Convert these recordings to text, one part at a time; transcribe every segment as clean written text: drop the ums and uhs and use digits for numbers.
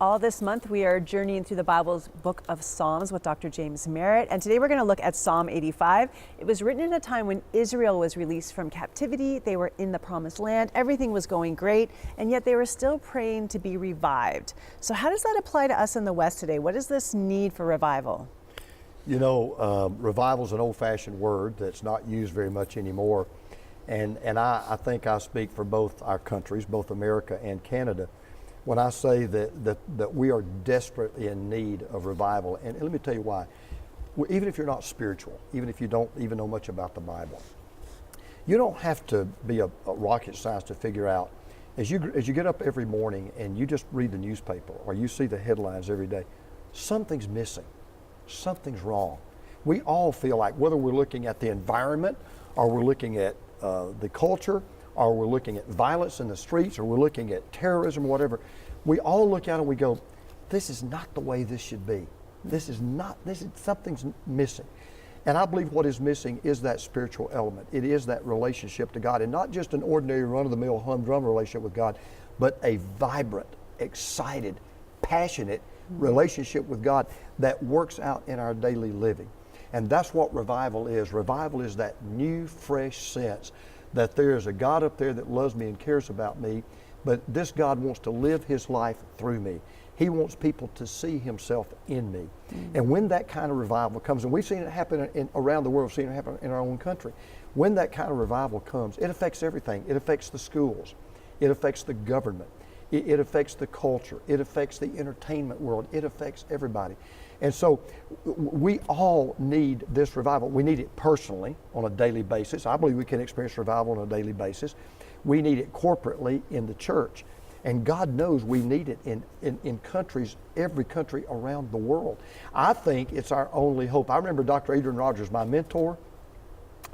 All this month, we are journeying through the Bible's book of Psalms with Dr. James Merritt. And today we're going to look at Psalm 85. It was written in a time when Israel was released from captivity. They were in the promised land. Everything was going great. And yet they were still praying to be revived. So how does that apply to us in the West today? What is this need for revival? You know, revival is an old-fashioned word that's not used very much anymore. And I think I speak for both our countries, both America and Canada, when I say that we are desperately in need of revival. And let me tell you why. Even if you're not spiritual, even if you don't even know much about the Bible, you don't have to be a rocket scientist to figure out, as you get up every morning and you just read the newspaper or you see the headlines every day, something's missing, something's wrong. We all feel like, whether we're looking at the environment or we're looking at the culture, or we're looking at violence in the streets, or we're looking at terrorism, or whatever, we all look at it and we go, this is not the way this should be. Something's missing. And I believe what is missing is that spiritual element. It is that relationship to God, and not just an ordinary run-of-the-mill humdrum relationship with God, but a vibrant, excited, passionate relationship with God that works out in our daily living. And that's what revival is. Revival is that new, fresh sense that there is a God up there that loves me and cares about me, but this God wants to live his life through me. He wants people to see himself in me. And when that kind of revival comes, and we've seen it happen around the world, we've seen it happen in our own country, when that kind of revival comes, it affects everything. It affects the schools, it affects the government, it affects the culture, it affects the entertainment world, it affects everybody. And so we all need this revival. We need it personally on a daily basis. I believe we can experience revival on a daily basis. We need it corporately in the church. And God knows we need it in countries, every country around the world. I think it's our only hope. I remember Dr. Adrian Rogers, my mentor,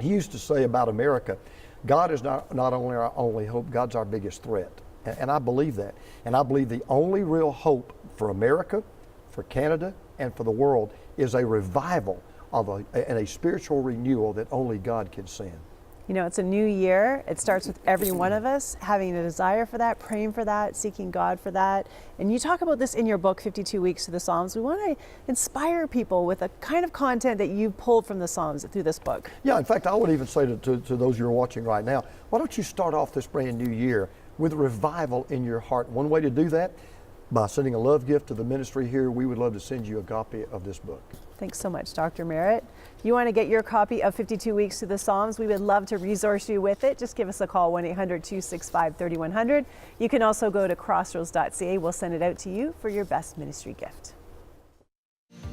he used to say about America, God is not only our only hope, God's our biggest threat. And I believe that. And I believe the only real hope for America, for Canada, and for the world is a revival and a spiritual renewal that only God can send. You know, it's a new year. It starts with every one of us having a desire for that, praying for that, seeking God for that. And you talk about this in your book, 52 Weeks to the Psalms. We want to inspire people with a kind of content that you've pulled from the Psalms through this book. Yeah, in fact, I would even say to those you're watching right now, why don't you start off this brand new year with revival in your heart? One way to do that, by sending a love gift to the ministry here, we would love to send you a copy of this book. Thanks so much, Dr. Merritt. If you want to get your copy of 52 Weeks to the Psalms, we would love to resource you with it. Just give us a call, 1-800-265-3100. You can also go to crossroads.ca. We'll send it out to you for your best ministry gift.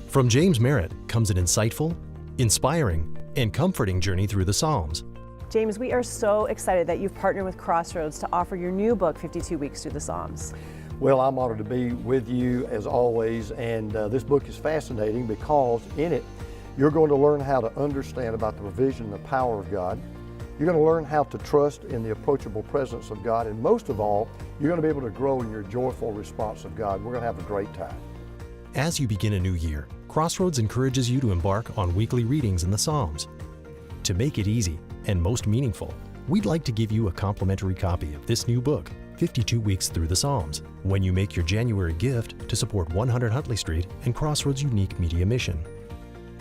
From James Merritt comes an insightful, inspiring, and comforting journey through the Psalms. James, we are so excited that you've partnered with Crossroads to offer your new book, 52 Weeks Through the Psalms. Well, I'm honored to be with you as always, and this book is fascinating because in it you're going to learn how to understand about the provision and the power of God. You're going to learn how to trust in the approachable presence of God, and most of all, you're going to be able to grow in your joyful response of God. We're going to have a great time. As you begin a new year, Crossroads encourages you to embark on weekly readings in the Psalms. To make it easy and most meaningful, we'd like to give you a complimentary copy of this new book, 52 Weeks Through the Psalms, when you make your January gift to support 100 Huntley Street and Crossroads' unique media mission.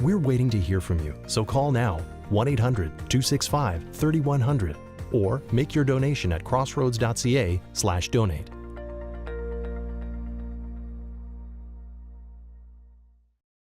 We're waiting to hear from you, so call now, 1-800-265-3100, or make your donation at crossroads.ca/donate.